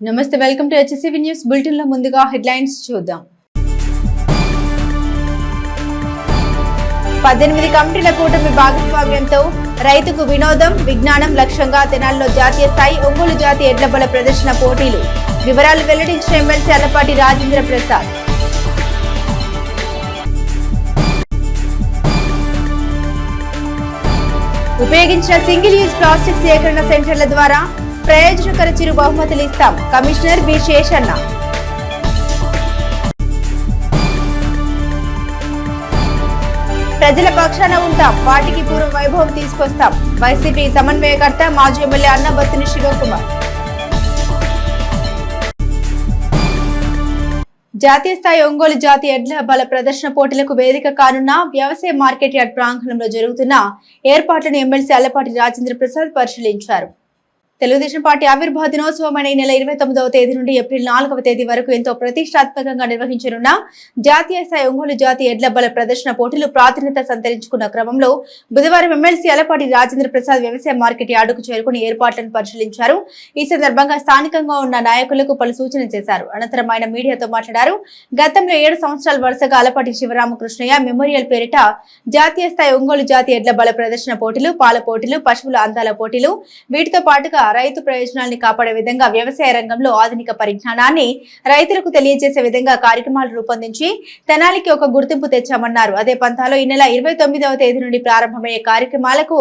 నమస్తే, welcome to HCV news bulletin లో ముందుగా హెడ్లైన్స్ చూద్దాం. 18 కమిటీల కూటమి భాగస్వామ్యంతో రైతుకు వినోదం, విజ్ఞానం లక్ష్యంగా తెనాలిలో జాతీయ స్థాయి ఒంగోలు జాతి ఎడ్ల బల ప్రదర్శన పోటీలు. వివరాలు వెల్లడించిన ఎమ్మెల్సీ అల్లపాటి రాజేంద్ర ప్రసాద్. ఉపయోగించిన సింగిల్ యూజ్ ప్లాస్టిక్ సేకరణ సెంటర్ల ద్వారా ప్రయోజనకర చిరు బహుమతులు ఇస్తాం. Commissioner B Seshanna. ప్రజల పక్షాన ఉంటాం, వాటికి పూర్వ వైభవం తీసుకొస్తాం. వైసీపీ సమన్వయకర్త మాజీ ఎమ్మెల్యే అన్నబత్తుని శివకుమార్. జాతీయ స్థాయి ఒంగోలు జాతి ఎడ్ల బల ప్రదర్శన పోటీలకు వేదిక కానున్న వ్యవసాయ మార్కెట్ యార్డ్ ప్రాంగణంలో జరుగుతున్న ఏర్పాట్లను ఎమ్మెల్సీ అల్లపాటి రాజేంద్ర ప్రసాద్ పరిశీలించారు. తెలుగుదేశం పార్టీ ఆవిర్భావ దినోత్సవమైన ఈ నెల 29వ తేదీ నుండి ఏప్రిల్ 4వ తేదీ వరకు ఎంతో ప్రతిష్టాత్మకంగా నిర్వహించనున్న జాతీయ స్థాయి ఒంగోలు జాతి ఎడ్ల బల ప్రదర్శన పోటీలు ప్రాధాన్యత సంతరించుకున్న క్రమంలో బుధవారం ఎమ్మెల్సీ అల్లపాటి రాజేంద్ర ప్రసాద్ వ్యవసాయ మార్కెట్ యార్డుకు చేరుకుని ఏర్పాట్లను పరిశీలించారు. ఈ సందర్భంగా స్థానికంగా ఉన్న నాయకులకు పలు సూచనలు చేశారు. అనంతరం ఆయన మీడియాతో మాట్లాడారు. గతంలో 7 సంవత్సరాలు వరుసగా అల్లపాటి శివరామకృష్ణయ్య మెమోరియల్ పేరిట జాతీయ స్థాయి ఒంగోలు జాతి ఎడ్ల బల ప్రదర్శన పోటీలు, పాల పోటీలు, పశువుల అందాల పోటీలు, వీటితో పాటుగా రైతు ప్రయోజనాల్ని కాపాడే విధంగా వ్యవసాయ రంగంలో ఆధునిక పరిజ్ఞానాన్ని రైతులకు తెలియజేసే విధంగా కార్యక్రమాలు రూపొందించి తెనాలికి ఒక గుర్తింపు తెచ్చామన్నారు. అదే పంతాలో ఈ నెల 29వ తేదీ నుండి ప్రారంభమయ్యే కార్యక్రమాలకు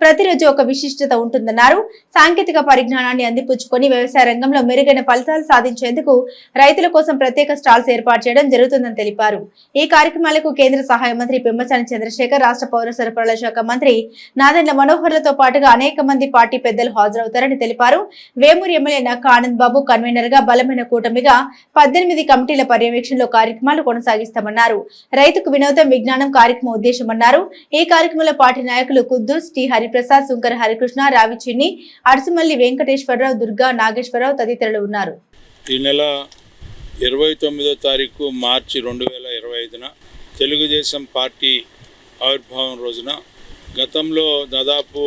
ప్రతిరోజు ఒక విశిష్టత ఉంటుందన్నారు. సాంకేతిక పరిజ్ఞానాన్ని అందిపుచ్చుకొని వ్యవసాయ రంగంలో మెరుగైన ఫలితాలు సాధించేందుకు రైతుల కోసం ప్రత్యేక స్టాల్స్ ఏర్పాటు చేయడం జరుగుతుందని తెలిపారు. ఈ కార్యక్రమాలకు కేంద్ర సహాయ మంత్రి పెమ్మసాని చంద్రశేఖర్, రాష్ట్ర పౌర సరఫరాల శాఖ మంత్రి నాదెండ్ల మనోహర్లతో పాటుగా అనేక మంది పార్టీ పెద్దలు హాజరవుతారని తెలిపారు. వేమూరి ఎమ్మెల్యే నక్క ఆనంద్ బాబు కన్వీనర్ గా బలమైన కూటమిగా 18 కమిటీల పర్యవేక్షణలో కార్యక్రమాలు కొనసాగిస్తామన్నారు. రైతుకు వినోదం, విజ్ఞానం కార్యక్రమం ఉద్దేశమన్నారు. ఈ కార్యక్రమంలో పార్టీ నాయకులు కుద్దూస్, టి హరిప్రసాద్, శుంకర హరికృష్ణ, రావి చిన్ని, అడుసుమల్లి వెంకటేశ్వరరావు, దుర్గా నాగేశ్వరరావు తదితరులు ఉన్నారు. ఈ నెల 29వ తారీఖు మార్చి 2025న తెలుగుదేశం పార్టీ ఆవిర్భావం రోజున గతంలో దాదాపు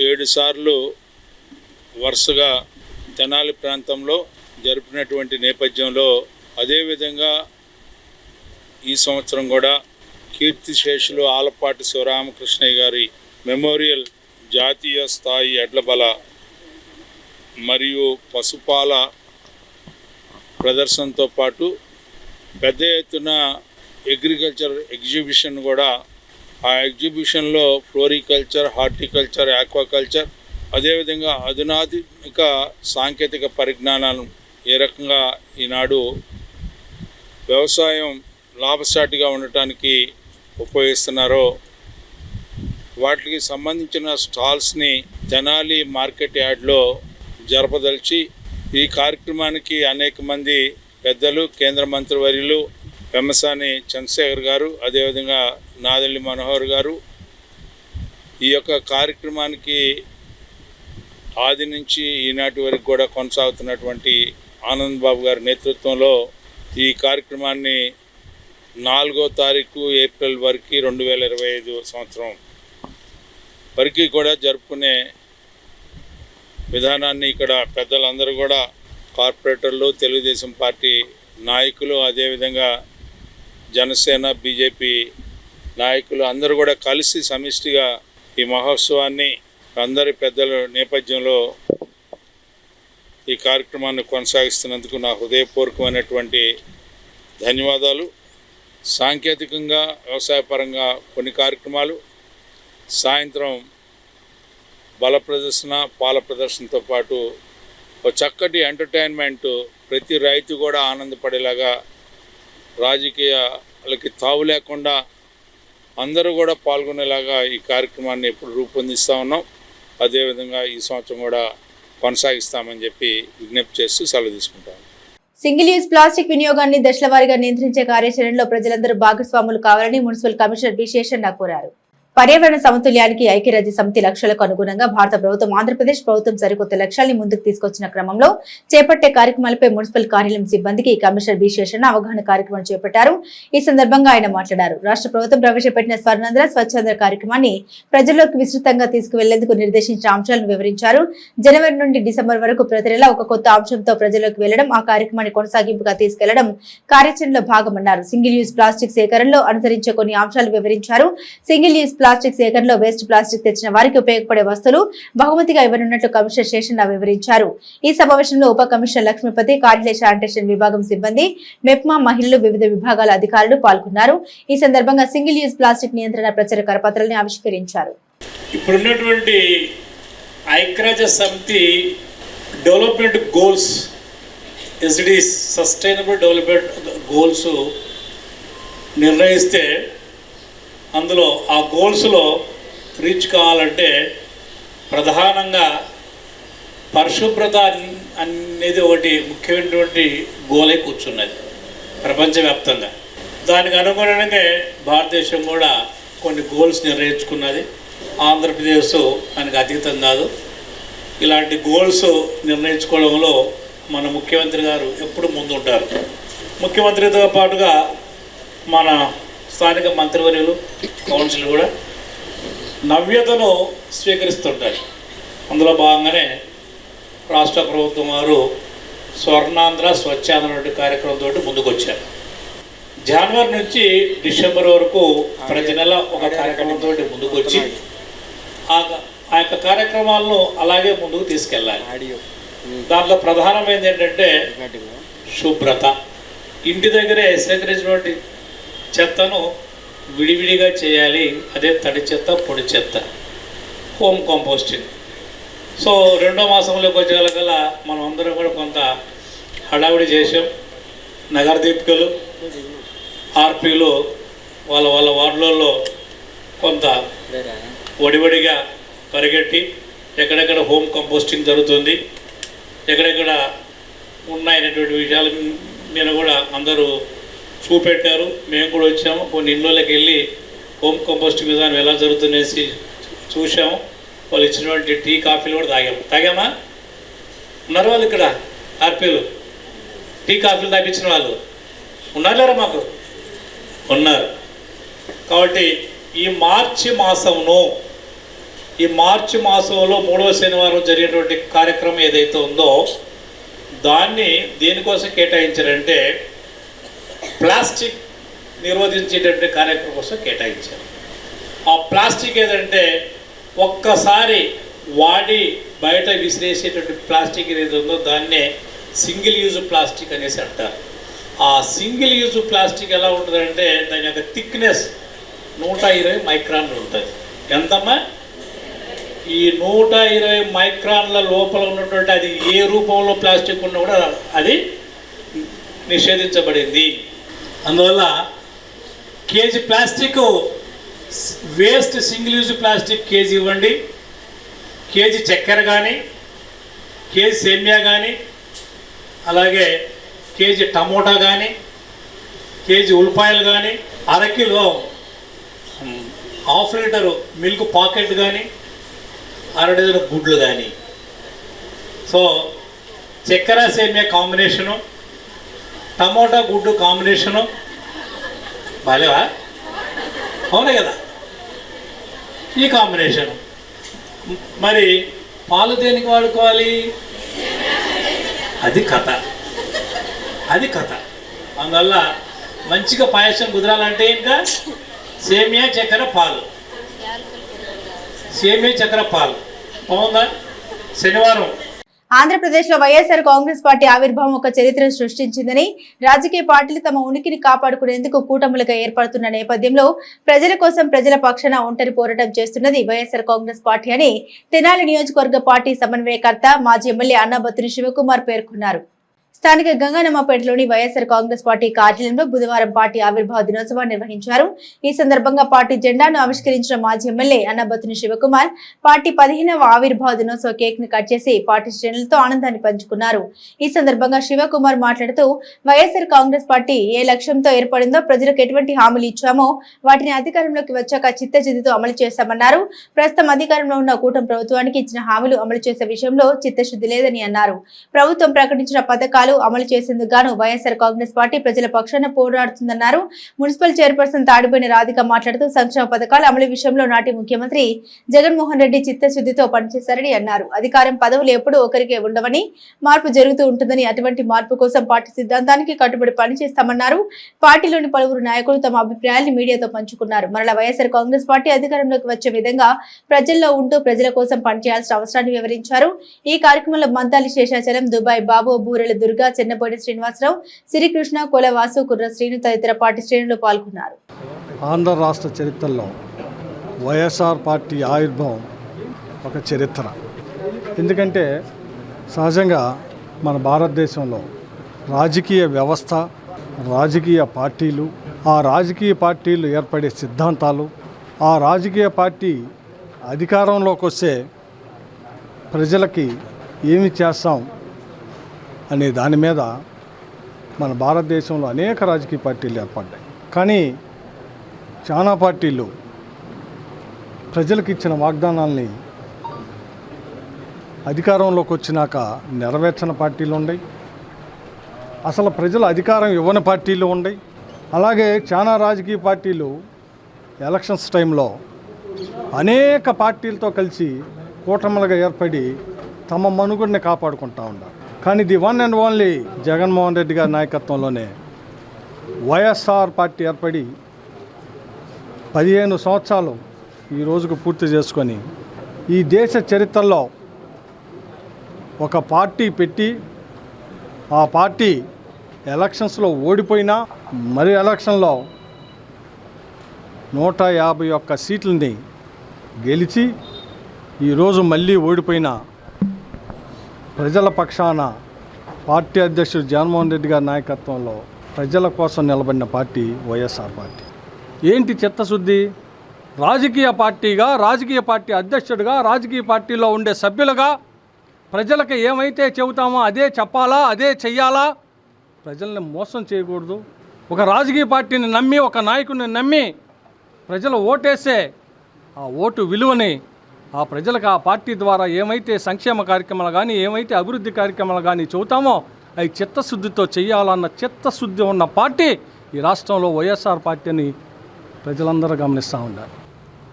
7 సార్లు వరుసగా తెనాలి ప్రాంతంలో జరిపినటువంటి నేపథ్యంలో అదేవిధంగా ఈ సంవత్సరం కూడా కీర్తిశేషులు ఆలపాటి శివరామకృష్ణయ్య గారి మెమోరియల్ జాతీయ స్థాయి ఎడ్లబల మరియు పశుపాల ప్రదర్శనతో పాటు పెద్ద ఎత్తున అగ్రికల్చర్ ఎగ్జిబిషన్ కూడా, ఆ ఎగ్జిబిషన్లో ఫ్లోరికల్చర్, హార్టికల్చర్, ఆక్వాకల్చర్, అదేవిధంగా అధునాధునిక సాంకేతిక పరిజ్ఞానాలను ఏ రకంగా ఈనాడు వ్యవసాయం లాభసాటిగా ఉండటానికి ఉపయోగిస్తున్నారో వాటికి సంబంధించిన స్టాల్స్ని తెనాలి మార్కెట్ యార్డ్లో జరపదలిచి ఈ కార్యక్రమానికి అనేక మంది పెద్దలు, కేంద్ర మంత్రివర్యులు పెమ్మసాని చంద్రశేఖర్ గారు, అదేవిధంగా నాదెండ్ల మనోహర్ గారు ఈ యొక్క కార్యక్రమానికి ఆది నుంచి ఈనాటి వరకు కూడా కొనసాగుతున్నటువంటి ఆనంద్ బాబు గారి నేతృత్వంలో ఈ కార్యక్రమాన్ని 4వ తారీఖు ఏప్రిల్ వరకు 2025 సంవత్సరం వరకు కూడా జరుపుకునే విధానాన్ని ఇక్కడ పెద్దలందరూ కూడా, కార్పొరేటర్లు, తెలుగుదేశం పార్టీ నాయకులు, అదేవిధంగా జనసేన, బీజేపీ నాయకులు అందరూ కూడా కలిసి సమిష్టిగా ఈ మహోత్సవాన్ని అందరి పెద్దల నేపథ్యంలో ఈ కార్యక్రమాన్ని కొనసాగిస్తున్నందుకు నా హృదయపూర్వకమైనటువంటి ధన్యవాదాలు. సాంకేతికంగా, వ్యవసాయపరంగా కొన్ని కార్యక్రమాలు, సాయంత్రం బల ప్రదర్శన, పాల ప్రదర్శనతో పాటు ఒక చక్కటి ఎంటర్టైన్మెంట్, ప్రతి రైతు కూడా ఆనందపడేలాగా, రాజకీయాలకి తావు లేకుండా అందరూ కూడా పాల్గొనేలాగా ఈ కార్యక్రమాన్ని ఎప్పుడు రూపొందిస్తూ ఉన్నాం. అదేవిధంగా ఈ సంవత్సరం కూడా కొనసాగిస్తామని చెప్పి విజ్ఞప్తి చేస్తూ సెలవు తీసుకుంటాం. సింగిల్ యూజ్ ప్లాస్టిక్ వినియోగాన్ని దశల వారీగా నియంత్రించే కార్యాచరణలో ప్రజలందరూ భాగస్వాములు కావాలని మున్సిపల్ కమిషనర్ బి శేషన్న కోరారు. పర్యావరణ సమతుల్యానికి ఐక్యరాజ్య సమితి లక్ష్యాలకు అనుగుణంగా భారత ప్రభుత్వం ఆంధ్రప్రదేశ్ ప్రభుత్వం సరికొత్త లక్ష్యాల్ని ముందుకు తీసుకొచ్చిన క్రమంలో చేపట్టే కార్యక్రమాలపై మున్సిపల్ కార్యాలయం సిబ్బందికి కమిషనర్ బి శేషన్న అవగాహన కార్యక్రమం చేపట్టారు. ఈ సందర్భంగా ఆయన మాట్లాడారు. రాష్ట్ర ప్రభుత్వం ప్రవేశపెట్టిన స్వర్ణాంధ్ర స్వచ్ఛాంధ్ర కార్యక్రమాన్ని ప్రజల్లోకి విస్తృతంగా తీసుకువెళ్లేందుకు నిర్దేశించిన అంశాలను వివరించారు. జనవరి నుండి డిసెంబర్ వరకు ప్రతి నెల ఒక కొత్త అంశంతో ప్రజల్లోకి వెళ్లడం, ఆ కార్యక్రమాన్ని కొనసాగింపుగా తీసుకెళ్లడం కార్యాచరణలో భాగమన్నారు. సింగిల్ యూజ్ ప్లాస్టిక్ సేకరణలో అనుసరించే కొన్ని అంశాలు వివరించారు. సింగిల్ యూజ్ ప్లాస్టిక్ సేకరణలో వేస్ట్ ప్లాస్టిక్ తెచ్చిన వారికి ఉపయోగపడే వస్తువులు బహుమతిగా ఇవ్వనున్నట్లు కమిషనర్ శేషన్న వివరించారు. ఈ సమావేశంలో ఉప కమిషనర్ లక్ష్మీపతి, కార్యాలయ శానిటేషన్ విభాగం సిబ్బంది, మెప్మా మహిళలు, వివిధ విభాగాల అధికారులు పాల్గొన్నారు. ఈ సందర్భంగా సింగిల్ యూజ్ ప్లాస్టిక్ నియంత్రణ ప్రచార కరపత్రాలను ఆవిష్కరించారు. ఇప్పుడున్నటువంటి ఐక్యరాజ్య సమితి development goals, SDGs sustainable development goals నిర్ణయిస్తే అందులో ఆ గోల్స్లో రీచ్ కావాలంటే ప్రధానంగా పరిశుభ్రత అనేది ఒకటి ముఖ్యమైనటువంటి గోలై కూర్చున్నది ప్రపంచవ్యాప్తంగా. దానికి అనుగుణంగానే భారతదేశం కూడా కొన్ని గోల్స్ నిర్ణయించుకున్నది. ఆంధ్రప్రదేశ్ దానికి అతీతం కాదు. ఇలాంటి గోల్స్ నిర్ణయించుకోవడంలో మన ముఖ్యమంత్రి గారు ఎప్పుడు ముందుంటారు. ముఖ్యమంత్రితో పాటుగా మన స్థానిక మంత్రివర్యులు, కౌన్సిల్ కూడా నవ్యతను స్వీకరిస్తుంటారు. అందులో భాగంగానే రాష్ట్ర ప్రభుత్వం వారు స్వర్ణాంధ్ర స్వచ్ఛాంధ్ర కార్యక్రమంతో ముందుకు వచ్చారు. జనవరి నుంచి డిసెంబర్ వరకు ప్రతి నెల ఒక కార్యక్రమంతో ముందుకు వచ్చి ఆ యొక్క కార్యక్రమాలను అలాగే ముందుకు తీసుకెళ్ళాలి. దాంట్లో ప్రధానమైనది ఏంటంటే శుభ్రత. ఇంటి దగ్గరే సేకరించినటువంటి చెత్తను విడివిడిగా చేయాలి. అదే తడి చెత్త, పొడి చెత్త, హోమ్ కంపోస్టింగ్. సో 2వ మాసంలోకి వచ్చేగల మనం అందరం కూడా కొంత హడావిడి చేసాం. నగర దీపికలు, ఆర్పీలు వాళ్ళ వాళ్ళ వార్డులలో కొంత వడివడిగా పరిగెట్టి ఎక్కడెక్కడ హోమ్ కంపోస్టింగ్ జరుగుతుంది, ఎక్కడెక్కడ ఉన్నాయనేటువంటి విషయాల మీద కూడా అందరూ చూపెట్టారు. మేము కూడా వచ్చాము. కొన్ని ఇళ్ళకి వెళ్ళి హోమ్ కంపోస్టింగ్ విధానం ఎలా జరుగుతుందనేసి చూసాము. వాళ్ళు ఇచ్చినటువంటి టీ, కాఫీలు కూడా తాగామా? ఉన్నారు వాళ్ళు ఇక్కడ ఆర్పీలు, టీ కాఫీలు తాపించిన వాళ్ళు ఉన్నారా? మాకు ఉన్నారు. కాబట్టి ఈ మార్చి మాసంలో 3వ శనివారం జరిగినటువంటి కార్యక్రమం ఏదైతే ఉందో దాన్ని దేనికోసం కేటాయించారంటే ప్లాస్టిక్ నిరోధించేటటువంటి కార్యక్రమం కోసం కేటాయించారు. ఆ ప్లాస్టిక్ ఏదంటే ఒక్కసారి వాడి బయట విసిరేసేటువంటి ప్లాస్టిక్ ఏదైతే ఉందో దాన్నే సింగిల్ యూజ్ ప్లాస్టిక్ అనేసి అంటారు. ఆ సింగిల్ యూజ్ ప్లాస్టిక్ ఎలా ఉంటుందంటే దాని యొక్క థిక్నెస్ 120 మైక్రాన్లు ఉంటుంది. ఎంతమ్మా? ఈ 120 మైక్రాన్ల లోపల ఉన్నటువంటి అది ఏ రూపంలో ప్లాస్టిక్ ఉన్నా కూడా అది నిషేధించబడింది. అందువల్ల KG plastic waste, single use plastic KG ఇవ్వండి. కేజీ చక్కెర కానీ, కేజీ సేమియా కానీ, అలాగే కేజీ టమోటా కానీ, కేజీ ఉల్లిపాయలు కానీ, అరకిలో హాఫ్ లీటరు మిల్క్ పాకెట్ కానీ, 6 డజన్ గుడ్లు కానీ. సో చక్కెర సేమియా కాంబినేషను, టమోటా గుడ్డు కాంబినేషను బాలేవా? అవునే కదా ఈ కాంబినేషను. మరి పాలు దేనికి వాడుకోవాలి? అది కథ. అందువల్ల మంచిగా పాయసం కుదరాలంటే ఇంకా సేమియా చక్కెర పాలు, బాగుందా? శనివారం ఆంధ్రప్రదేశ్ లో వైఎస్ఆర్ కాంగ్రెస్ పార్టీ ఆవిర్భావం ఒక చరిత్రను సృష్టించిందని, రాజకీయ పార్టీలు తమ ఉనికిని కాపాడుకునేందుకు కూటములుగా ఏర్పడుతున్న నేపథ్యంలో ప్రజల కోసం ప్రజల పక్షాన ఒంటరి పోరాటం చేస్తున్నది వైఎస్ఆర్ కాంగ్రెస్ పార్టీ అని తెనాలి నియోజకవర్గ పార్టీ సమన్వయకర్త, మాజీ ఎమ్మెల్యే అన్నాబత్తుని శివకుమార్ పేర్కొన్నారు. స్థానిక గంగనమ్మపేటలోని వైఎస్ఆర్ కాంగ్రెస్ పార్టీ కార్యాలయంలో బుధవారం పార్టీ ఆవిర్భావ దినోత్సవాన్ని నిర్వహించారు. ఈ సందర్భంగా పార్టీ జెండాను ఆవిష్కరించిన మాజీ ఎమ్మెల్యే అన్నబత్తుని శివకుమార్ పార్టీ 15వ ఆవిర్భావ దినోత్సవ కేక్ ను కట్ చేసి పార్టీ శ్రేణులతో ఆనందాన్ని పంచుకున్నారు. ఈ సందర్భంగా శివకుమార్ మాట్లాడుతూ వైఎస్ఆర్ కాంగ్రెస్ పార్టీ ఏ లక్ష్యంతో ఏర్పడిందో, ప్రజలకు ఎటువంటి హామీలు ఇచ్చామో వాటిని అధికారంలోకి వచ్చాక చిత్తశుద్ధితో అమలు చేశామన్నారు. ప్రస్తుతం అధికారంలో ఉన్న కూటమి ప్రభుత్వానికి ఇచ్చిన హామీలు అమలు చేసే విషయంలో చిత్తశుద్ధి లేదని అన్నారు. ప్రభుత్వం ప్రకటించిన పథకాలు అమలు చేసేందుకు గాను వైఎస్ఆర్ కాంగ్రెస్ పార్టీ ప్రజల పక్షాన పోరాడుతుందన్నారు. మున్సిపల్ చైర్పర్సన్ తాడిపోయిన రాధిక మాట్లాడుతూ సంక్షేమ పథకాల అమలు విషయంలో నాటి ముఖ్యమంత్రి జగన్మోహన్ రెడ్డి చిత్తశుద్ధితో పనిచేశారని అన్నారు. అధికారం పదవులు ఎప్పుడూ ఒకరికే ఉండవని, మార్పు జరుగుతూ ఉంటుందని, అటువంటి మార్పు కోసం పార్టీ సిద్ధాంతానికి కట్టుబడి పనిచేస్తామన్నారు. పార్టీలోని పలువురు నాయకులు తమ అభిప్రాయాన్ని మీడియాతో పంచుకున్నారు. మరలా వైఎస్ఆర్ కాంగ్రెస్ పార్టీ అధికారంలోకి వచ్చే విధంగా ప్రజల్లో ఉంటూ ప్రజల కోసం పనిచేయాల్సిన అవసరాన్ని వివరించారు. ఈ కార్యక్రమంలో మంతాలి శేషాచలం, దుబాయ్ బాబు, బూరెల దుర్గా, చెన్నపోటి శ్రీనివాసరావు, శ్రీకృష్ణ, కులవాసు, కుర్ర శ్రీను తదితర పార్టీ శ్రేణులు పాల్గొన్నారు. ఆంధ్ర రాష్ట్ర చరిత్రలో వైఎస్ఆర్ పార్టీ ఆవిర్భావం ఒక చరిత్ర. ఎందుకంటే సహజంగా మన భారతదేశంలో రాజకీయ వ్యవస్థ, రాజకీయ పార్టీలు, ఆ రాజకీయ పార్టీలు ఏర్పడే సిద్ధాంతాలు, ఆ రాజకీయ పార్టీ అధికారంలోకి వస్తే ప్రజలకి ఏమి చేస్తాం అనే దాని మీద మన భారతదేశంలో అనేక రాజకీయ పార్టీలు ఏర్పడ్డాయి. కానీ చాలా పార్టీలు ప్రజలకు ఇచ్చిన వాగ్దానాల్ని అధికారంలోకి వచ్చినాక నెరవేర్చిన పార్టీలు ఉన్నాయి, అసలు ప్రజలు అధికారం ఇవ్వని పార్టీలు ఉన్నాయి. అలాగే చాలా రాజకీయ పార్టీలు ఎలక్షన్స్ టైంలో అనేక పార్టీలతో కలిసి కూటములుగా ఏర్పడి తమ మనుగడని కాపాడుకుంటూ ఉన్నారు. కానీ the one and only Jaganmohan Reddy గారి నాయకత్వంలోనే వైఎస్ఆర్ పార్టీ ఏర్పడి 15 సంవత్సరాలు ఈ రోజుకు పూర్తి చేసుకొని ఈ దేశ చరిత్రలో ఒక పార్టీ పెట్టి ఆ పార్టీ ఎలక్షన్స్లో ఓడిపోయినా మరి ఎలక్షన్లో 151 సీట్లని గెలిచి ఈరోజు మళ్ళీ ఓడిపోయిన ప్రజల పక్షాన పార్టీ అధ్యక్షుడు జగన్మోహన్ రెడ్డి గారి నాయకత్వంలో ప్రజల కోసం నిలబడిన పార్టీ వైఎస్ఆర్ పార్టీ. ఏంటి చిత్తశుద్ధి? రాజకీయ పార్టీగా, రాజకీయ పార్టీ అధ్యక్షుడిగా, రాజకీయ పార్టీలో ఉండే సభ్యులుగా ప్రజలకు ఏమైతే చెబుతామో అదే చెప్పాలా, అదే చెయ్యాలా. ప్రజల్ని మోసం చేయకూడదు. ఒక రాజకీయ పార్టీని నమ్మి, ఒక నాయకుడిని నమ్మి ప్రజలు ఓటేస్తే ఆ ఓటు విలువని ఆ ప్రజలకు ఆ పార్టీ ద్వారా ఏమైతే సంక్షేమ కార్యక్రమాలు కానీ, ఏమైతే అభివృద్ధి కార్యక్రమాలు కానీ చెబుతామో అవి చిత్తశుద్ధితో చేయాలన్న చిత్తశుద్ధి ఉన్న పార్టీ ఈ రాష్ట్రంలో వైఎస్ఆర్ పార్టీ అని ప్రజలందరూ గమనిస్తూ ఉన్నారు.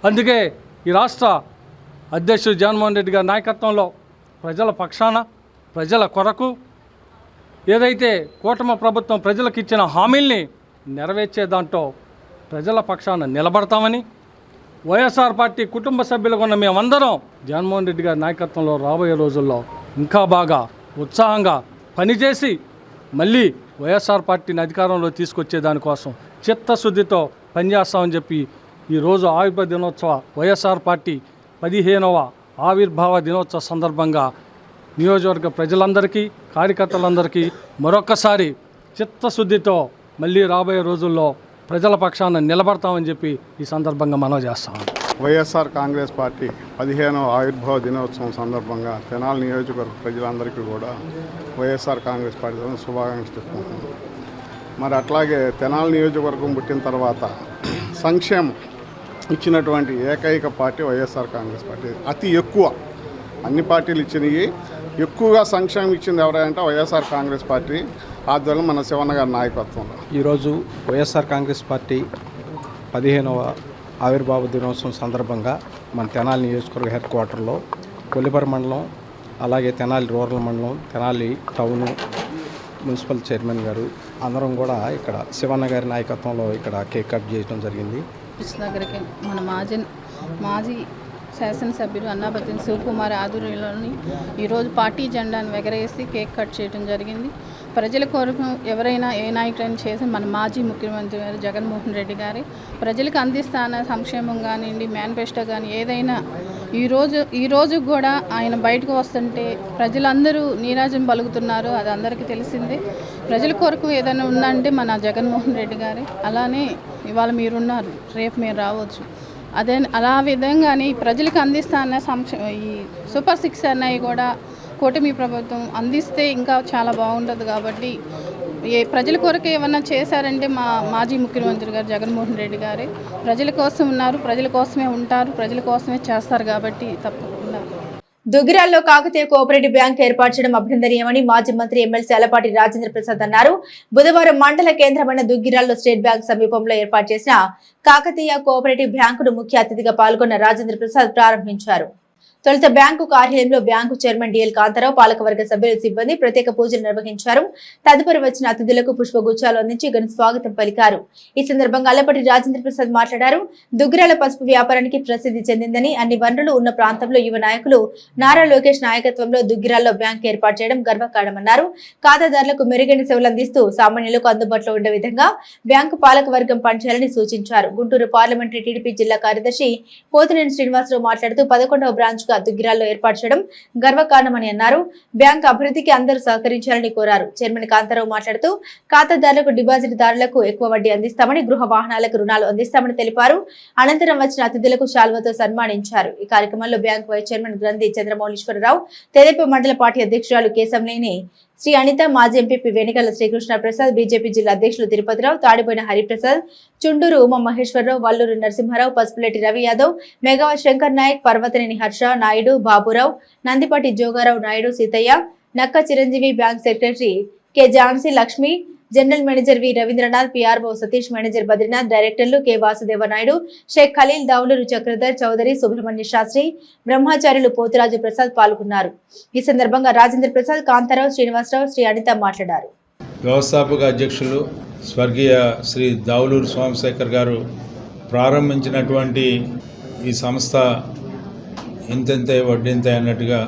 అందుకే ఈ రాష్ట్ర అధ్యక్షుడు జగన్మోహన్ రెడ్డి గారి నాయకత్వంలో ప్రజల పక్షాన, ప్రజల కొరకు ఏదైతే కూటమి ప్రభుత్వం ప్రజలకు ఇచ్చిన హామీల్ని నెరవేర్చే దాంట్లో ప్రజల పక్షాన నిలబడతామని, వైఎస్ఆర్ పార్టీ కుటుంబ సభ్యులుగా ఉన్న మేమందరం జగన్మోహన్ రెడ్డి గారి నాయకత్వంలో రాబోయే రోజుల్లో ఇంకా బాగా ఉత్సాహంగా పనిచేసి మళ్ళీ వైఎస్ఆర్ పార్టీని అధికారంలో తీసుకొచ్చే దానికోసం చిత్తశుద్ధితో పనిచేస్తామని చెప్పి ఈరోజు ఆవిర్భావ దినోత్సవ వైఎస్ఆర్ పార్టీ 15వ ఆవిర్భావ దినోత్సవ సందర్భంగా నియోజకవర్గ ప్రజలందరికీ, కార్యకర్తలందరికీ మరొక్కసారి చిత్తశుద్ధితో మళ్ళీ రాబోయే రోజుల్లో ప్రజల పక్షాన నిలబడతామని చెప్పి ఈ సందర్భంగా మనవి చేస్తాం. వైఎస్ఆర్ కాంగ్రెస్ పార్టీ 15వ ఆవిర్భావ దినోత్సవం సందర్భంగా తెనాలి నియోజకవర్గ ప్రజలందరికీ కూడా వైఎస్ఆర్ కాంగ్రెస్ పార్టీ తరఫున శుభాకాంక్షలు చెప్పుకుంటున్నాం. మరి అట్లాగే తెనాలి నియోజకవర్గం పుట్టిన తర్వాత సంక్షేమం ఇచ్చినటువంటి ఏకైక పార్టీ వైఎస్ఆర్ కాంగ్రెస్ పార్టీ. అతి ఎక్కువ అన్ని పార్టీలు ఇచ్చినవి ఎక్కువగా సంక్షేమం ఇచ్చింది ఎవరంటే వైఎస్ఆర్ కాంగ్రెస్ పార్టీ ఆధ్వర్యంలో మన శివన్న గారి నాయకత్వంలో. ఈరోజు వైఎస్ఆర్ కాంగ్రెస్ పార్టీ 15వ ఆవిర్భావ దినోత్సవం సందర్భంగా మన తెనాలి నియోజకవర్గ హెడ్ క్వార్టర్లో కొల్లిపర మండలం, అలాగే తెనాలి రూరల్ మండలం, తెనాలి టౌను మున్సిపల్ చైర్మన్ గారు అందరం కూడా ఇక్కడ శివన్న గారి నాయకత్వంలో ఇక్కడ కేక్ కట్ చేయడం జరిగింది. కృష్ణనగర్కి మన మాజీ శాసనసభ్యులు అన్నాబత్తుని శివకుమార్ ఆధ్వర్యంలోని ఈరోజు పార్టీ జెండాను ఎగరేసి కేక్ కట్ చేయడం జరిగింది. ప్రజల కొరకు ఎవరైనా ఏ నాయకుడైనా చేసి మన మాజీ ముఖ్యమంత్రి గారు జగన్మోహన్ రెడ్డి గారి ప్రజలకు అందిస్తాన సంక్షేమం కానివ్వండి, మేనిఫెస్టో కానీ ఏదైనా ఈరోజు కూడా ఆయన బయటకు వస్తుంటే ప్రజలందరూ నీరాజం పలుకుతున్నారు. అది అందరికీ తెలిసిందే. ప్రజల కొరకు ఏదైనా ఉందంటే మన జగన్మోహన్ రెడ్డి గారే. అలానే ఇవాళ మీరున్నారు, రేపు మీరు రావచ్చు. అలా విధంగానే ప్రజలకు అందిస్తాన్న ఈ సూపర్ 6 అన్నవి కూడా కూటమి ప్రభుత్వం అందిస్తే ఇంకా చాలా బాగుంటుంది. కాబట్టి ప్రజల కొరకు ఏమన్నా చేశారంటే మాజీ ముఖ్యమంత్రి గారు జగన్మోహన్ రెడ్డి గారే. ప్రజల కోసం ఉన్నారు, ప్రజల కోసమే ఉంటారు, ప్రజల కోసమే చేస్తారు. కాబట్టి తప్పకుండా దుగ్గిరాల్లో కాకతీయ కోఆపరేటివ్ బ్యాంక్ ఏర్పాటు చేయడం అభినందనీయమని మాజీ మంత్రి ఎమ్మెల్సీ అలపాటి రాజేంద్ర ప్రసాద్ అన్నారు. బుధవారం మండల కేంద్రమైన దుగ్గిరాల్లో స్టేట్ బ్యాంక్ సమీపంలో ఏర్పాటు చేసిన కాకతీయ కోఆపరేటివ్ బ్యాంకును ముఖ్య అతిథిగా పాల్గొన్న రాజేంద్ర ప్రసాద్ ప్రారంభించారు. తొలుత బ్యాంకు కార్యాలయంలో బ్యాంకు చైర్మన్ డిఎల్ కాంతారావు, పాలకవర్గ సభ్యులు, సిబ్బంది ప్రత్యేక పూజలు నిర్వహించారు. తదుపరి వచ్చిన అతిథులకు పుష్పగుచ్చాలు అందించి ఘన స్వాగతం పలికారు. ఈ సందర్భంగా అల్లపటి రాజేంద్ర ప్రసాద్ మాట్లాడారు. దుగ్గిరాల పసుపు వ్యాపారానికి ప్రసిద్ధి చెందిందని, అన్ని వనరులు ఉన్న ప్రాంతంలో యువ నాయకులు నారా లోకేష్ నాయకత్వంలో దుగ్గిరాల్లో బ్యాంక్ ఏర్పాటు చేయడం గర్వకారణమన్నారు. ఖాతాదారులకు మెరుగైన సేవలు అందిస్తూ సామాన్యులకు అందుబాటులో ఉండే విధంగా బ్యాంకు పాలకవర్గం పనిచేయాలని సూచించారు. గుంటూరు పార్లమెంటరీ టీడీపీ జిల్లా కార్యదర్శి పోతినేని శ్రీనివాసరావు మాట్లాడుతూ 11వ బ్రాంచ్ దుగ్గిరాల్లో ఏర్పాటు చేయడం గర్వకారణమని అన్నారు. బ్యాంక్ అభివృద్ధికి అందరూ సహకరించాలని కోరారు. చైర్మన్ కాంతారావు మాట్లాడుతూ ఖాతాదారులకు, డిపాజిట్ దారులకు ఎక్కువ వడ్డీ అందిస్తామని, గృహ వాహనాలకు రుణాలు అందిస్తామని తెలిపారు. అనంతరం వచ్చిన అతిథులకు శాల్వతో సన్మానించారు. ఈ కార్యక్రమంలో బ్యాంక్ వైస్ చైర్మన్ గ్రంథి చంద్రమౌళీశ్వరరావు, తెదేపా మండల పార్టీ అధ్యక్షురాలు కేశంనేని శ్రీ అనిత, మాజీ ఎంపీ వెనికల శ్రీకృష్ణ ప్రసాద్, బీజేపీ జిల్లా అధ్యక్షులు Tirupathirao, తాడిపోయిన Hariprasad, Chunduru Uma Maheswararao, Valluru Narasimha Rao, Pasupuleti Ravi Yadav, మెగావ Shankar Naik, Parvathaneni Harsha Naidu, Baburao, Nandipati Joga Rao Naidu, Seethaiah, Nakka Chiranjeevi, bank secretary K Jhansi Lakshmi, general manager V Ravindranath, PRO Satish, manager Badrinath, డైరెక్టర్లు కె వాసుదేవ నాయుడు, షేక్ ఖలీల్, దావులూరు చక్రధర్ చౌదరి, సుబ్రహ్మణ్య శాస్త్రి, బ్రహ్మచార్యులు పోతురాజు ప్రసాద్ పాల్గొన్నారు. ఈ సందర్భంగా రాజేంద్ర ప్రసాద్, కాంతారావు, శ్రీనివాసరావు, శ్రీ అనిత మాట్లాడారు. వ్యవస్థాపక అధ్యక్షులు స్వర్గీయ శ్రీ దావులూరు సోమశేఖర్ గారు ప్రారంభించినటువంటి ఈ సంస్థ ఇంతంతే వడ్డింతే అన్నట్టుగా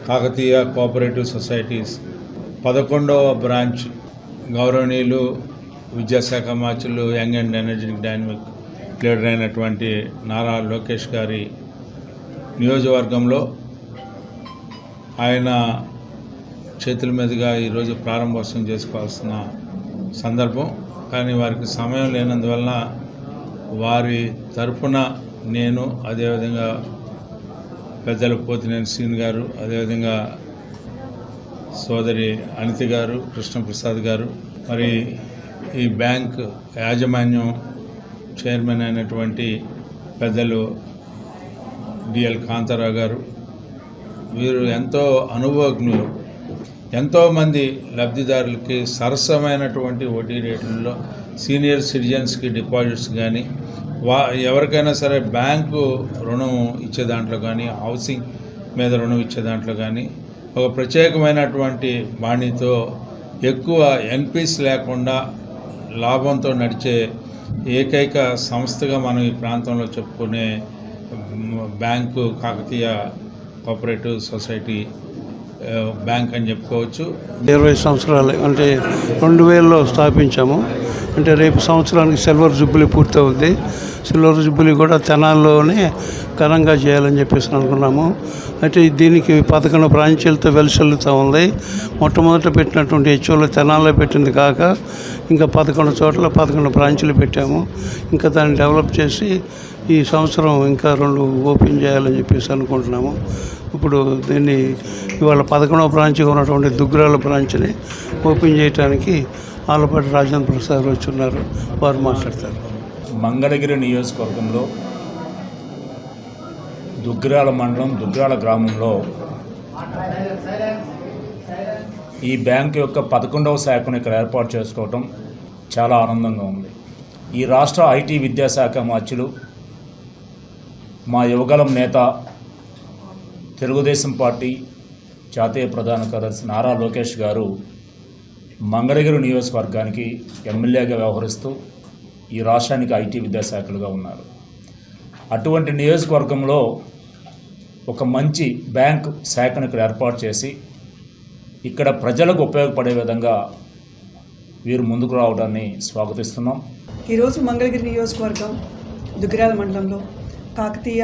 కాకతీయ కోఆపరేటివ్ సొసైటీస్ 11వ బ్రాంచ్ గౌరవనీయులు విద్యాశాఖ మార్చులు, young and energetic dynamic leader అయినటువంటి నారా లోకేష్ గారి నియోజకవర్గంలో ఆయన చేతుల మీదుగా ఈరోజు ప్రారంభోత్సవం చేసుకోవాల్సిన సందర్భం. కానీ వారికి సమయం లేనందువలన వారి తరఫున నేను, అదేవిధంగా పెద్దలు పోతినేని శ్రీని గారు, అదేవిధంగా సోదరి అనిత గారు, కృష్ణప్రసాద్ గారు, మరి ఈ బ్యాంక్ యాజమాన్యం చైర్మన్ అయినటువంటి పెద్దలు డిఎల్ కాంతారావు గారు, వీరు ఎంతో అనుభవజ్ఞులు. ఎంతోమంది లబ్ధిదారులకి సరసమైనటువంటి వడ్డీ రేట్లలో సీనియర్ సిటిజన్స్కి డిపాజిట్స్ కానీ, ఎవరికైనా సరే బ్యాంకు రుణం ఇచ్చే దాంట్లో కానీ, హౌసింగ్ మీద రుణం ఇచ్చే దాంట్లో కానీ ఒక ప్రత్యేకమైనటువంటి బాణీతో ఎక్కువ ఎన్పీస్ లేకుండా లాభంతో నడిచే ఏకైక సంస్థగా మనం ఈ ప్రాంతంలో చెప్పుకునే bank Kakatiya cooperative society bank అని చెప్పుకోవచ్చు. 20 సంవత్సరాలు అంటే 2000లో స్థాపించాము. అంటే రేపు సంవత్సరానికి సిల్వర్ జూబ్లీ పూర్తవుద్ది. సిల్వర్ జూబ్లీ కూడా తెనాల్లోనే ఘనంగా చేయాలని చెప్పేసి అనుకున్నాము. అయితే దీనికి 11 బ్రాంచీలతో వెలుసెల్లుతూ ఉంది. మొట్టమొదట పెట్టినటువంటి హెచ్ఓలో తెనాల్లో పెట్టింది కాక ఇంకా 11 చోట్ల 11 బ్రాంచీలు పెట్టాము. ఇంకా దాన్ని డెవలప్ చేసి ఈ సంవత్సరం ఇంకా 2 ఓపెన్ చేయాలని చెప్పేసి అనుకుంటున్నాము. ఇప్పుడు దీన్ని ఇవాళ 11వ బ్రాంచ్గా ఉన్నటువంటి దుగ్గిరాల బ్రాంచ్ని ఓపెన్ చేయడానికి ఆలపాటి రాజేంద్ర ప్రసాద్ వచ్చి ఉన్నారు. వారు మాట్లాడతారు. మంగళగిరి నియోజకవర్గంలో దుగ్గిరాల మండలం దుగ్గిరాల గ్రామంలో ఈ బ్యాంకు యొక్క 11వ శాఖను ఇక్కడ ఏర్పాటు చేసుకోవటం చాలా ఆనందంగా ఉంది. ఈ రాష్ట్ర ఐటీ విద్యాశాఖ మార్చులు మా యువగలం నేత, తెలుగుదేశం పార్టీ జాతీయ ప్రధాన కార్యదర్శి నారా లోకేష్ గారు మంగళగిరి నియోజకవర్గానికి ఎమ్మెల్యేగా వ్యవహరిస్తూ ఈ రాష్ట్రానికి ఐటీ విద్యాశాఖలుగా ఉన్నారు. అటువంటి నియోజకవర్గంలో ఒక మంచి బ్యాంక్ శాఖను ఇక్కడ ఏర్పాటు చేసి ఇక్కడ ప్రజలకు ఉపయోగపడే విధంగా వీరు ముందుకు రావడాన్ని స్వాగతిస్తున్నాం. ఈరోజు మంగళగిరి నియోజకవర్గం దుగ్గిరాల మండలంలో కాకతీయ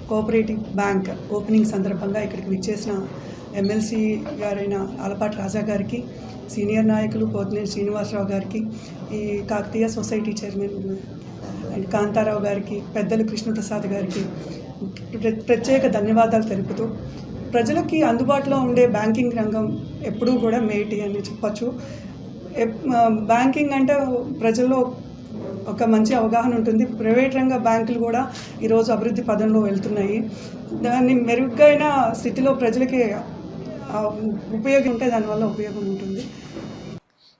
కోఆపరేటివ్ బ్యాంక్ ఓపెనింగ్ సందర్భంగా ఇక్కడికి విచ్చేసిన ఎమ్మెల్సీ గారైన ఆలపాటి రాజా గారికి, సీనియర్ నాయకులు పోతినేని శ్రీనివాసరావు గారికి, ఈ Kakatiya society chairman and Kantharao గారికి, పెద్దలు కృష్ణప్రసాద్ గారికి ప్రత్యేక ధన్యవాదాలు తెలుపుతూ, ప్రజలకి అందుబాటులో ఉండే బ్యాంకింగ్ రంగం ఎప్పుడూ కూడా మేటి అని చెప్పచ్చు. బ్యాంకింగ్ అంటే ప్రజల్లో ఒక మంచి అవగాహన ఉంటుంది. ప్రైవేట్ రంగ బ్యాంకులు కూడా ఈరోజు అభివృద్ధి పదంలో వెళ్తున్నాయి. దాన్ని మెరుగైన స్థితిలో ప్రజలకి ఉపయోగం ఉంటే దానివల్ల ఉపయోగం ఉంటుంది.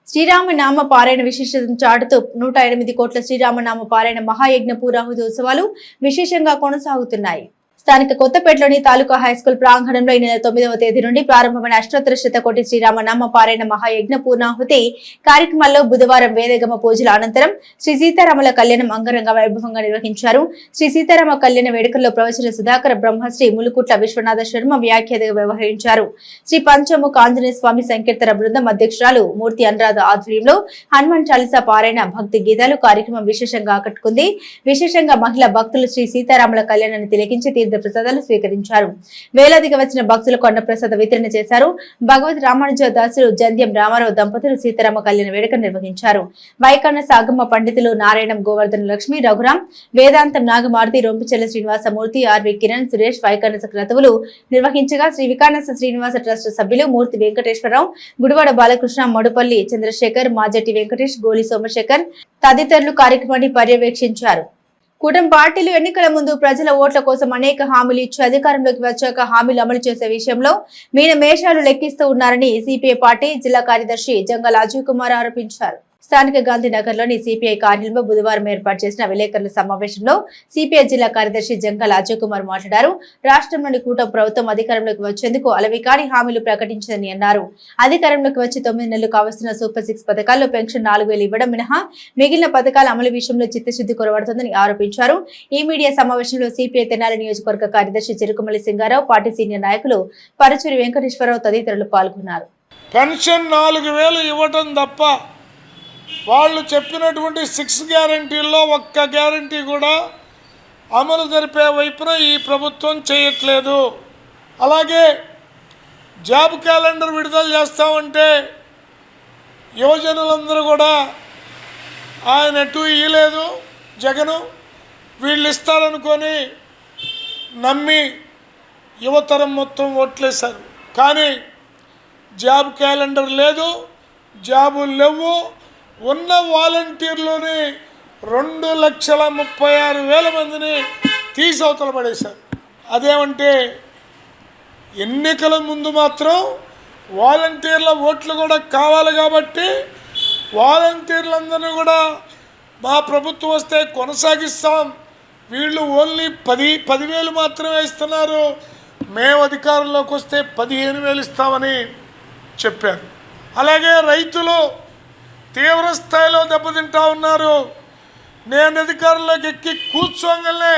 శ్రీరామనామ పారాయణ విశేషతను చాటుతూ 108 కోట్ల శ్రీరామనామ పారాయణ మహాయజ్ఞ పూర్ణాహుతి ఉత్సవాలు విశేషంగా కొనసాగుతున్నాయి. స్థానిక కొత్తపేటలోని తాలూకా హైస్కూల్ ప్రాంగణంలో ఈ నెల 9వ తేదీ నుండి ప్రారంభమైన అష్టోత్తర శతకోటి శ్రీరామనామ పారాయణ మహాయజ్ఞ పూర్ణాహుతి కార్యక్రమాల్లో బుధవారం వేదగమ పూజల అనంతరం శ్రీ సీతారాముల కళ్యాణం అంగరంగ వైభవంగా నిర్వహించారు. శ్రీ సీతారామ కళ్యాణ వేడుకల్లో ప్రవచన సుధాకర బ్రహ్మశ్రీ ములుకుట్ల విశ్వనాథ శర్మ వ్యాఖ్యాతగా వ్యవహరించారు. శ్రీ పంచముఖ ఆంజనేయ స్వామి సంకీర్తన బృందం అధ్యక్షురాలు మూర్తి అనురాధ ఆధ్వర్యంలో హనుమాన్ చాలీసా పారాయణ భక్తి గీతాలు కార్యక్రమం విశేషంగా ఆకట్టుకుంది. విశేషంగా మహిళా భక్తులు శ్రీ సీతారాముల కళ్యాణాన్ని తిలకించి తీర్థ ప్రసాదాలు స్వీకరించారు. వేలాదిగా వచ్చిన భక్తులకు అన్న ప్రసాద వితరణ చేశారు. భగవత్ రామానుజ దాసులు జంధ్యం రామారావు దంపతులు సీతారామ కళ్యాణ వేడుక నిర్వహించారు. వైకన్న సాగమ్మ పండితులు నారాయణం గోవర్ధన లక్ష్మి రఘురాం, వేదాంతం నాగమారుతి, రొంపిచెల్ల శ్రీనివాసమూర్తి, ఆర్వి కిరణ్, సురేష్ వైకన్న క్రతువులు నిర్వహించగా శ్రీ వికానస శ్రీనివాస ట్రస్ట్ సభ్యులు మూర్తి వెంకటేశ్వరరావు, గుడివాడ బాలకృష్ణ, మడుపల్లి చంద్రశేఖర్, మాజట్టి వెంకటేష్, గోలి సోమశేఖర్ తదితరులు కార్యక్రమాన్ని పర్యవేక్షించారు. కూటమి పార్టీలు ఎన్నికల ముందు ప్రజల ఓట్ల కోసం అనేక హామీలు ఇచ్చి అధికారంలోకి వచ్చాక హామీలు అమలు చేసే విషయంలో మేషాలు లెక్కిస్తూ ఉన్నారని సిపిఐ పార్టీ జిల్లా కార్యదర్శి జంగల్ అజయ్ కుమార్ ఆరోపించారు. స్థానిక గాంధీనగర్లోని సిపిఐ కార్యాలయంలో బుధవారం ఏర్పాటు చేసిన విలేకరుల సమావేశంలో సిపిఐ జిల్లా కార్యదర్శి జంగల్ అజయ్ కుమార్ మాట్లాడారు. రాష్ట్రంలోని కూటమి ప్రభుత్వం అధికారంలోకి వచ్చేందుకు అలవికాని హామీలు ప్రకటించిందని అన్నారు. అధికారంలోకి వచ్చి 9 నెలలు కావస్తున్న సూపర్ 6 పథకాల్లో పెన్షన్ 4,000 ఇవ్వడం మినహా మిగిలిన పథకాల అమలు విషయంలో చిత్తశుద్ధి కొరవడుతుందని ఆరోపించారు. ఈ మీడియా సమావేశంలో సిపిఐ తెనాలి నియోజకవర్గ కార్యదర్శి చిరుకుమల్లి సింగారావు, పార్టీ సీనియర్ నాయకులు పరచూరి వెంకటేశ్వరరావు తదితరులు పాల్గొన్నారు. పెన్షన్ 4,000 ఇవ్వటం తప్ప వాళ్ళు చెప్పినటువంటి 6 గ్యారంటీల్లో ఒక్క గ్యారంటీ కూడా అమలు జరిపే వైపున ఈ ప్రభుత్వం చేయట్లేదు. అలాగే జాబ్ క్యాలెండర్ విడుదల చేస్తామంటే యువజనులందరూ కూడా ఆయన ఎటు ఇయ్యలేదు జగను, వీళ్ళు ఇస్తారనుకొని నమ్మి యువతరం మొత్తం ఓట్లేశారు. కానీ జాబ్ క్యాలెండర్ లేదు, జాబులు లేవు. ఉన్న వాలంటీర్లోని 2,36,000 మందిని తీసి అవతల పడేశారు. అదేమంటే ఎన్నికల ముందు మాత్రం వాలంటీర్ల ఓట్లు కూడా కావాలి కాబట్టి వాలంటీర్లందరినీ కూడా మా ప్రభుత్వం వస్తే కొనసాగిస్తాం, వీళ్ళు ఓన్లీ 10,000 మాత్రమే ఇస్తున్నారు, మేము అధికారంలోకి వస్తే 15,000 ఇస్తామని చెప్పారు. అలాగే రైతులు తీవ్ర స్థాయిలో దెబ్బతింటా ఉన్నారు. నేను అధికారంలోకి ఎక్కి కూర్చోగానే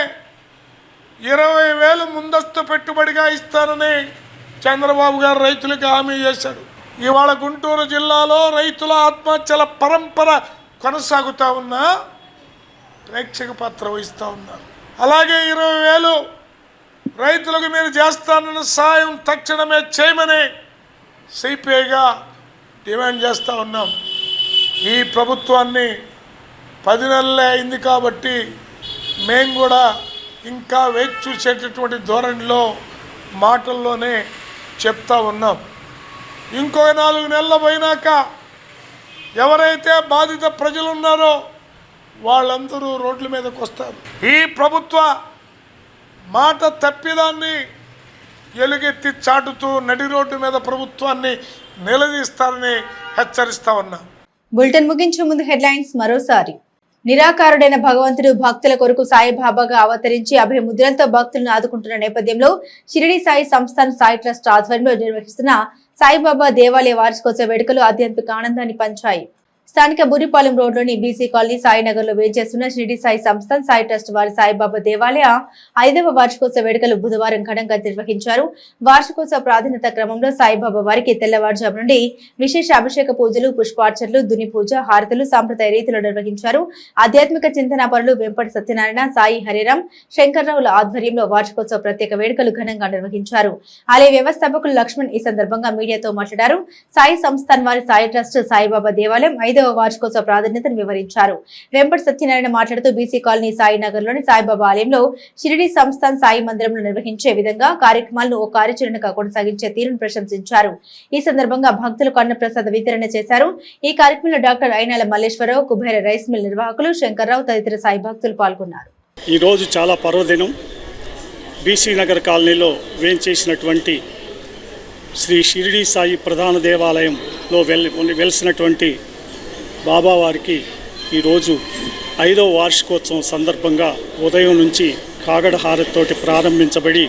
20,000 ముందస్తు పెట్టుబడిగా ఇస్తానని చంద్రబాబు గారు రైతులకు హామీ చేశాడు. ఇవాళ గుంటూరు జిల్లాలో రైతుల ఆత్మహత్యల పరంపర కొనసాగుతూ ఉన్నా ప్రేక్షక పాత్ర వహిస్తూ ఉన్నారు. అలాగే 20,000 రైతులకు మీరు చేస్తానన్న సాయం తక్షణమే చేయమని సిపిఐగా డిమాండ్ చేస్తూ ఉన్నాం. ఈ ప్రభుత్వాన్ని 10 నెలలే అయింది కాబట్టి మేము కూడా ఇంకా వేచి చూసేటటువంటి ధోరణిలో మాటల్లోనే చెప్తా ఉన్నాం. ఇంకో 4 నెలలు పోయినాక ఎవరైతే బాధిత ప్రజలు ఉన్నారో వాళ్ళందరూ రోడ్ల మీదకి వస్తారు. ఈ ప్రభుత్వ మాట తప్పిదాన్ని ఎలుగెత్తి చాటుతూ నడి రోడ్డు మీద ప్రభుత్వాన్ని నిలదీస్తారని హెచ్చరిస్తా ఉన్నా. బులెటిన్ ముగించే ముందు హెడ్లైన్స్ మరోసారి. నిరాకారుడైన భగవంతుడు భక్తుల కొరకు సాయిబాబాగా అవతరించి అభయముద్రలతో భక్తులను ఆదుకుంటున్న నేపథ్యంలో షిరిడి సాయి సంస్థాన్ సాయి ట్రస్ట్ ఆధ్వర్యంలో నిర్వహిస్తున్న సాయిబాబా దేవాలయ వార్షికోత్సవ వేడుకలు ఆధ్యాత్మిక ఆనందాన్ని పంచాయి. స్థానిక బురిపాలెం రోడ్లోని బీసీ కాలనీ సాయినగర్ లో వేచేస్తున్న షిరిడి సాయి సంస్థ సాయి ట్రస్ట్ వారి సాయిబాబా దేవాలయ 5వ వార్షికోత్సవ వేడుకలు బుధవారం ఘనంగా నిర్వహించారు. వార్షికోత్సవ ప్రాధాన్యత క్రమంలో సాయిబాబా వారికి తెల్లవారుజాము నుండి విశేష అభిషేక పూజలు, పుష్పార్చనలు, దుని పూజ, హారతులు సాంప్రదాయ రీతిలో నిర్వహించారు. ఆధ్యాత్మిక చింతనాపరులు వెంపటి సత్యనారాయణ, సాయి హరిరామ్, శంకర్రావుల ఆధ్వర్యంలో వార్షికోత్సవ ప్రత్యేక వేడుకలు ఘనంగా నిర్వహించారు. ఆలయ వ్యవస్థాపకులు లక్ష్మణ్ ఈ సందర్భంగా మీడియాతో మాట్లాడారు. సాయి సంస్థాన్ వారి సాయి ట్రస్ట్ సాయిబాబా దేవాలయం 5వ వార్షికోత్సవ ప్రాధాన్యతను వివరించారు. వెంపటి సత్యనారాయణ మాట్లాడుతూ బీసీ కాలనీ సాయినగర్ లోని సాయిబాబా ఆలయంలో షిరిడి సంస్థాన్ సాయి మందిరంలో నిర్వహించే విధంగా కార్యక్రమాలను ఓ కార్యాచరణగా కొనసాగించే తీరును ప్రశంసించారు. ఈ సందర్భంగా భక్తులకు అన్నప్రసాద వితరణ చేశారు. ఈ కార్యక్రమంలో doctor Ayinala Malleswararao, Kubera rice mill నిర్వాహకులు శంకర్రావు తదితర సాయి భక్తులు పాల్గొన్నారు. ఈ రోజు చాలా పర్వదినం. బీసీ నగర్ కాలనీలో వేంచేసినటువంటి శ్రీ షిరిడి సాయి ప్రధాన దేవాలయంలో వెలిసినటువంటి బాబావారికి ఈరోజు 5వ వార్షికోత్సవం సందర్భంగా ఉదయం నుంచి కాగడ హారతితోటి ప్రారంభించబడి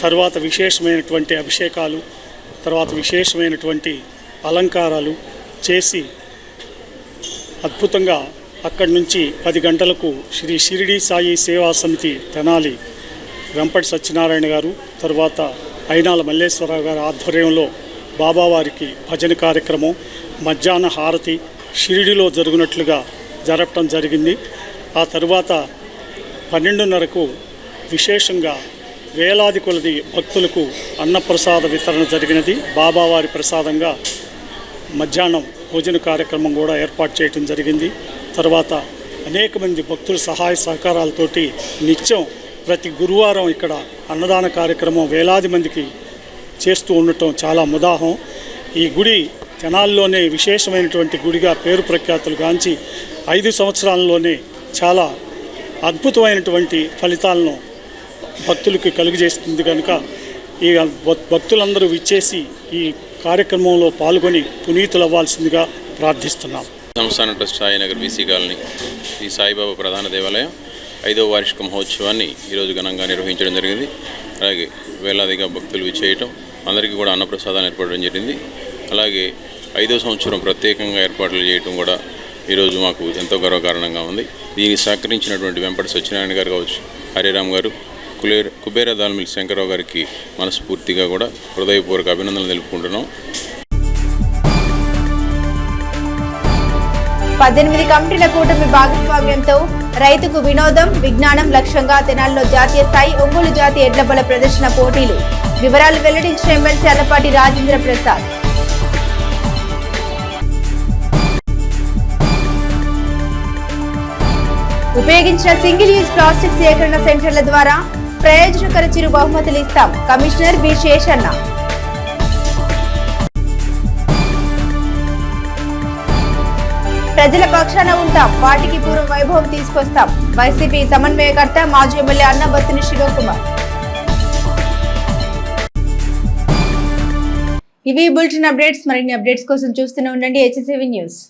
తర్వాత విశేషమైనటువంటి అభిషేకాలు, తర్వాత విశేషమైనటువంటి అలంకారాలు చేసి అద్భుతంగా అక్కడి నుంచి 10 గంటలకు శ్రీ షిరిడి సాయి సేవా సమితి తెనాలి వెంపటి సత్యనారాయణ గారు, తర్వాత అయినాల మల్లేశ్వరరావు గారి ఆధ్వర్యంలో బాబావారికి భజన కార్యక్రమం, మధ్యాహ్న హారతి షిరిడిలో జరుగునట్లుగా జరపడం జరిగింది. ఆ తరువాత 12:30కు విశేషంగా వేలాది కొలది భక్తులకు అన్నప్రసాద వితరణ జరిగినది. బాబావారి ప్రసాదంగా మధ్యాహ్నం భోజన కార్యక్రమం కూడా ఏర్పాటు చేయడం జరిగింది. తర్వాత అనేక మంది భక్తుల సహాయ సహకారాలతోటి నిత్యం ప్రతి గురువారం ఇక్కడ అన్నదాన కార్యక్రమం వేలాది మందికి చేస్తూ ఉండటం చాలా ముదాహం. ఈ గుడి తెనాలిలోనే విశేషమైనటువంటి గుడిగా పేరు ప్రఖ్యాతులు గాంచి 5 సంవత్సరాల్లోనే చాలా అద్భుతమైనటువంటి ఫలితాలను భక్తులకు కలుగజేస్తుంది కనుక ఈ భక్తులందరూ విచ్చేసి ఈ కార్యక్రమంలో పాల్గొని పునీతులు అవ్వాల్సిందిగా ప్రార్థిస్తున్నాం. సంస్థాన ట్రస్ట్ సాయినగర్ బీసీ కాలనీ ఈ సాయిబాబా ప్రధాన దేవాలయం 5వ వార్షిక మహోత్సవాన్ని ఈరోజు ఘనంగా నిర్వహించడం జరిగింది. అలాగే వేలాదిగా భక్తులు విచ్చేయటం, అందరికీ కూడా అన్నప్రసాదాన్ని ఏర్పడడం జరిగింది. అలాగే 5వ సంవత్సరం ప్రత్యేకంగా ఏర్పాట్లు చేయటం కూడా ఈరోజు మాకు ఎంతో గర్వకారణంగా ఉంది. దీనికి సహకరించినటువంటి వెంపటి సత్యనారాయణ గారు కావచ్చు, హరిరామ్ గారు, కుబేర దాల్మిల్ శంకర్రావు గారికి మనస్ఫూర్తిగా కూడా హృదయపూర్వక అభినందనలు తెలుపుకుంటున్నాం. 18 కమిటీల కూటమి భాగస్వామ్యంతో రైతుకు వినోదం, విజ్ఞానం లక్ష్యంగా తెనాలిలో జాతీయ స్థాయి ఒంగోలు జాతి ఎడ్లబల ప్రదర్శన పోటీలు. వివరాలు వెల్లడించిన ఎమ్మెల్సీ అల్లపాటి రాజేంద్ర ప్రసాద్. ఉపయోగించిన సింగిల్ యూజ్ ప్లాస్టిక్ సేకరణ సెంటర్ల ద్వారా ప్రయోజనకర చిరు బహుమతులు ఇస్తాం. Commissioner B Seshanna. ప్రజల పక్షాన ఉంటాం, వాటికి పూర్వ వైభవం తీసుకొస్తాం. వైసీపీ సమన్వయకర్త మాజీ ఎమ్మెల్యే అన్నబత్తుని శివకుమార్. ఇవి బులెటిన్ అప్డేట్స్. మరిన్ని అప్డేట్స్ కోసం చూస్తూనే ఉండండి HCV న్యూస్.